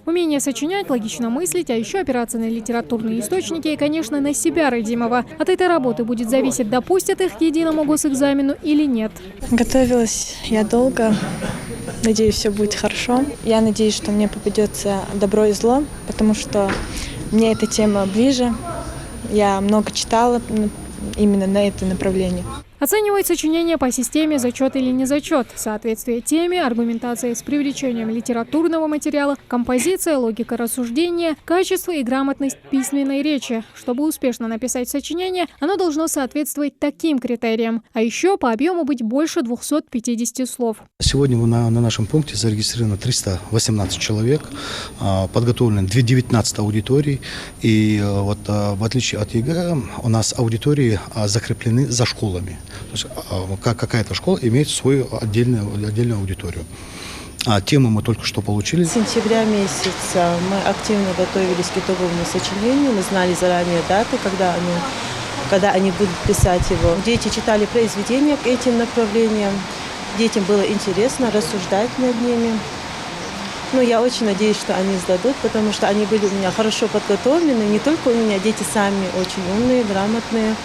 Умение сочинять, логично мыслить, а еще опираться на литературные источники и, конечно, на себя родимого. От этой работы будет зависеть, допустят их к единому госэкзамену или нет. Готовилась я долго. Надеюсь, все будет хорошо. Я надеюсь, что мне попадется добро и зло, потому что мне эта тема ближе. Я много читала именно на это направление. Оценивает сочинение по системе «зачет или не зачет», соответствие теме, аргументация с привлечением литературного материала, композиция, логика рассуждения, качество и грамотность письменной речи. Чтобы успешно написать сочинение, оно должно соответствовать таким критериям. А еще по объему быть больше 250 слов. Сегодня на нашем пункте зарегистрировано 318 человек, подготовлено 19 аудиторий. И вот в отличие от ЕГЭ, у нас аудитории закреплены за школами. То есть какая-то школа имеет свою отдельную аудиторию. Темы мы только что получили. С сентября месяца мы активно готовились к итоговому сочинению. Мы знали заранее даты, когда они будут писать его. Дети читали произведения к этим направлениям. Детям было интересно рассуждать над ними. Но я очень надеюсь, что они сдадут, потому что они были у меня хорошо подготовлены. Не только у меня, дети сами очень умные, грамотные.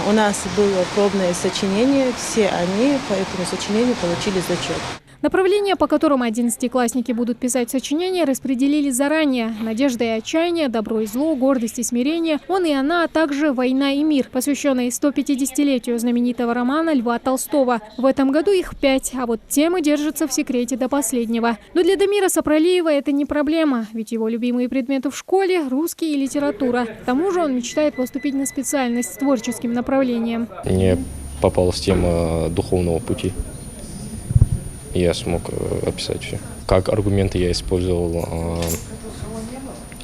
У нас было пробное сочинение, все они по этому сочинению получили зачет. Направления, по которым 11-классники будут писать сочинения, распределили заранее. Надежда и отчаяние, добро и зло, гордость и смирение, он и она, а также война и мир, посвященные 150-летию знаменитого романа Льва Толстого. В этом году их 5, а вот темы держатся в секрете до последнего. Но для Дамира Сапралиева это не проблема, ведь его любимые предметы в школе – русский и литература. К тому же он мечтает поступить на специальность с творческим направлением. Мне попалась тема духовного пути. Я смог описать все. Как аргументы я использовал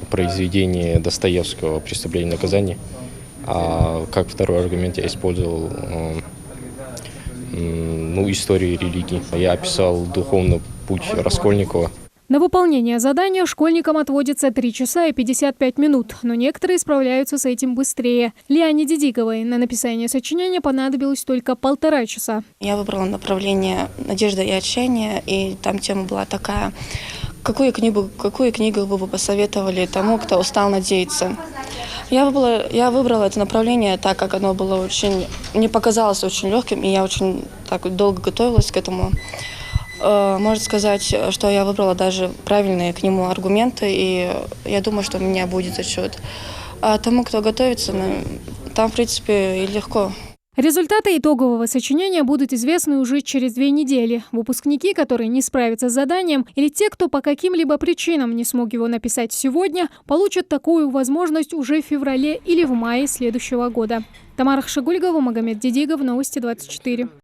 произведение Достоевского «Преступление и наказание», а как второй аргумент я использовал историю религии. Я описал духовный путь Раскольникова. На выполнение задания школьникам отводится 3 часа и 55 минут, но некоторые справляются с этим быстрее. Лиане Дидиковой на написание сочинения понадобилось только 1,5 часа. Я выбрала направление «Надежда и отчаяние», и там тема была такая: какую книгу вы бы посоветовали тому, кто устал надеяться? Я выбрала это направление, так как оно было мне показалось очень легким, и я очень так долго готовилась к этому. Можно сказать, что я выбрала даже правильные к нему аргументы, и я думаю, что у меня будет зачет. А тому, кто готовится, там, в принципе, и легко. Результаты итогового сочинения будут известны уже через 2 недели. Выпускники, которые не справятся с заданием, или те, кто по каким-либо причинам не смог его написать сегодня, получат такую возможность уже в феврале или в мае следующего года. Тамара Хшигульгова, Магомед Дидигов, Новости 24.